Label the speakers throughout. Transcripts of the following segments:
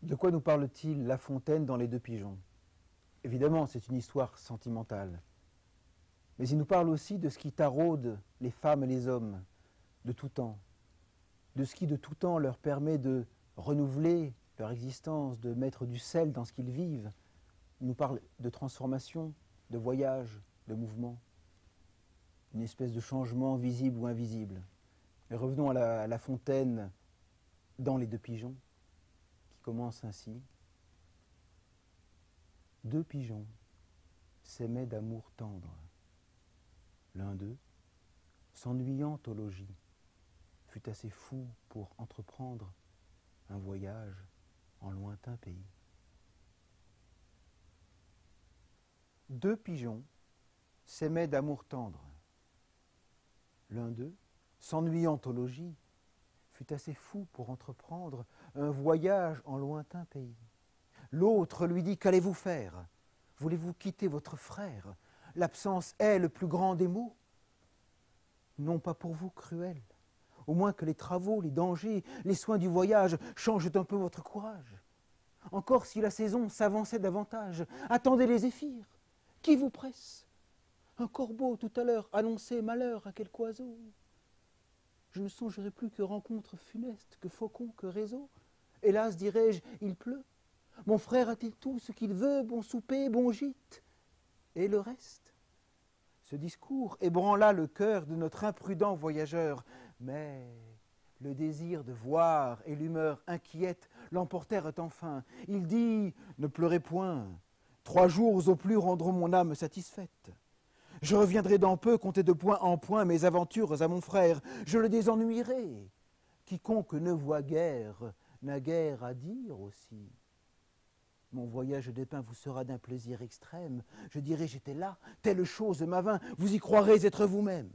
Speaker 1: De quoi nous parle-t-il La Fontaine dans Les Deux Pigeons? Évidemment, c'est une histoire sentimentale. Mais il nous parle aussi de ce qui taraude les femmes et les hommes de tout temps, de ce qui de tout temps leur permet de renouveler leur existence, de mettre du sel dans ce qu'ils vivent. Il nous parle de transformation, de voyage, de mouvement, une espèce de changement visible ou invisible. Mais revenons à la Fontaine dans Les Deux Pigeons, qui commence ainsi. Deux pigeons s'aimaient d'amour tendre. L'un d'eux, s'ennuyant au logis, fut assez fou pour entreprendre un voyage en lointain pays. Deux pigeons s'aimaient d'amour tendre. L'un d'eux, s'ennuyant au logis, fut assez fou pour entreprendre un voyage en lointain pays. L'autre lui dit « Qu'allez-vous faire? Voulez-vous quitter votre frère? L'absence est le plus grand des maux. Non pas pour vous cruel, au moins que les travaux, les dangers, les soins du voyage changent un peu votre courage. Encore si la saison s'avançait davantage, attendez les zéphyrs. Qui vous presse? Un corbeau tout à l'heure annonçait malheur à quelque oiseau. Je ne songerai plus que rencontre funeste, que faucon, que réseau. Hélas, dirais-je, il pleut. Mon frère a-t-il tout ce qu'il veut, bon souper, bon gîte? Et le reste? Ce discours ébranla le cœur de notre imprudent voyageur, mais le désir de voir et l'humeur inquiète l'emportèrent enfin. Il dit « Ne pleurez point, 3 jours au plus rendront mon âme satisfaite. Je reviendrai dans peu compter de point en point mes aventures à mon frère, je le désennuierai. Quiconque ne voit guère n'a guère à dire aussi. Mon voyage dépeint vous sera d'un plaisir extrême. Je dirai j'étais là, telle chose m'avint, vous y croirez être vous-même. »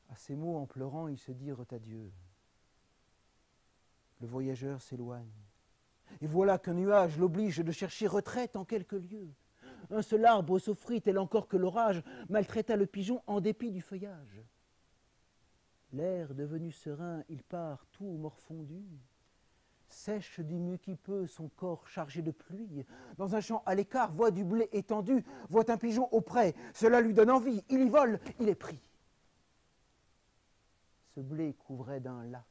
Speaker 1: À ces mots, en pleurant, ils se dirent adieu. Le voyageur s'éloigne. Et voilà qu'un nuage l'oblige de chercher retraite en quelques lieux. Un seul arbre s'offrit, tel encore que l'orage, maltraita le pigeon en dépit du feuillage. L'air devenu serein, il part tout morfondu. Sèche du mieux qui peut son corps chargé de pluie. Dans un champ à l'écart, voit du blé étendu, voit un pigeon auprès. Cela lui donne envie, il y vole, il est pris. Ce blé couvrait d'un lacs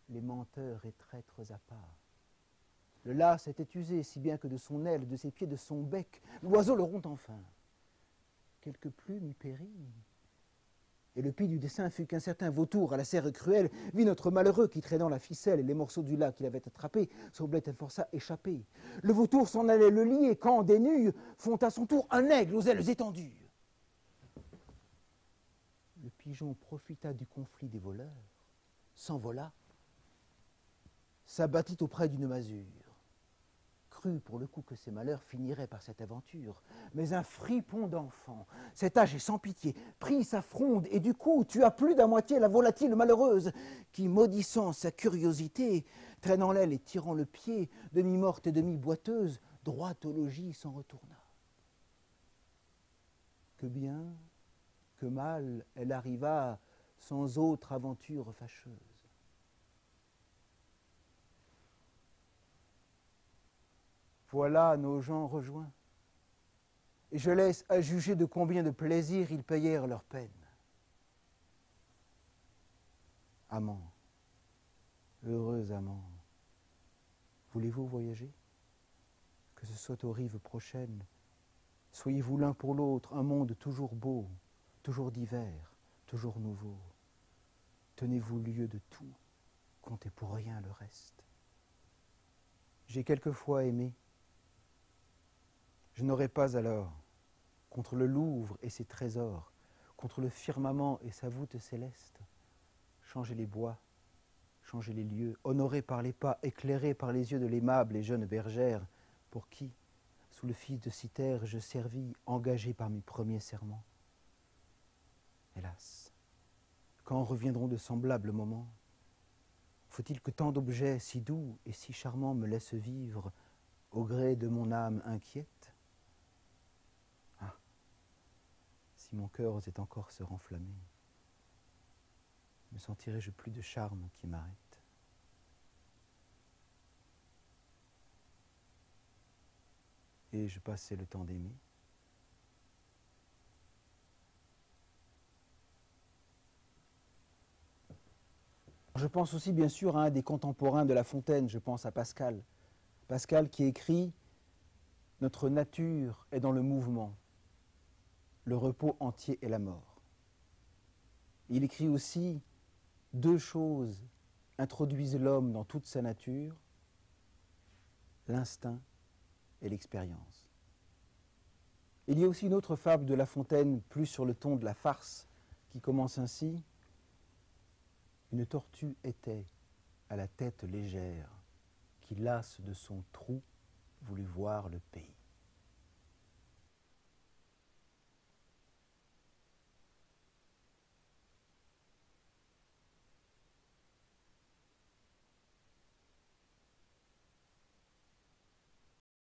Speaker 1: les menteurs et traîtres à part. Le lacs était usé, si bien que de son aile, de ses pieds, de son bec, l'oiseau le rompt enfin. Quelques plumes y périllent. Et le pis du dessein fut qu'un certain vautour à la serre cruelle vit notre malheureux qui, traînant la ficelle et les morceaux du lac qu'il avait attrapés, son blé elle força échapper. Le vautour s'en allait le lier quand, des nues, font à son tour un aigle aux ailes étendues. Le pigeon profita du conflit des voleurs, s'envola, s'abattit auprès d'une masure. Crut pour le coup que ses malheurs finiraient par cette aventure. Mais un fripon d'enfant, cet âge est sans pitié, prit sa fronde et du coup tua plus d'à moitié la volatile malheureuse, qui, maudissant sa curiosité, traînant l'aile et tirant le pied, demi-morte et demi-boiteuse, droit au logis s'en retourna. Que bien, que mal, elle arriva sans autre aventure fâcheuse. Voilà nos gens rejoints, et je laisse à juger de combien de plaisir ils payèrent leur peine. Amants, heureux amants, voulez-vous voyager? Que ce soit aux rives prochaines, soyez-vous l'un pour l'autre un monde toujours beau, toujours divers, toujours nouveau. Tenez-vous lieu de tout, comptez pour rien le reste. J'ai quelquefois aimé. Je n'aurais pas alors, contre le Louvre et ses trésors, contre le firmament et sa voûte céleste, changé les bois, changé les lieux, honoré par les pas, éclairé par les yeux de l'aimable et jeune bergère, pour qui, sous le fils de Cythère, je servis, engagé par mes premiers serments. Hélas, quand reviendront de semblables moments? Faut-il que tant d'objets si doux et si charmants me laissent vivre au gré de mon âme inquiète? Ah, si mon cœur osait encore se renflammer, ne sentirais-je plus de charme qui m'arrête? et je passais le temps d'aimer. Je pense aussi bien sûr à un des contemporains de La Fontaine, je pense à Pascal. Pascal qui écrit « Notre nature est dans le mouvement, le repos entier est la mort ». Il écrit aussi « Deux choses introduisent l'homme dans toute sa nature, l'instinct et l'expérience ». Il y a aussi une autre fable de La Fontaine, plus sur le ton de la farce, qui commence ainsi. Une tortue était à la tête légère, qui lasse de son trou voulut voir le pays.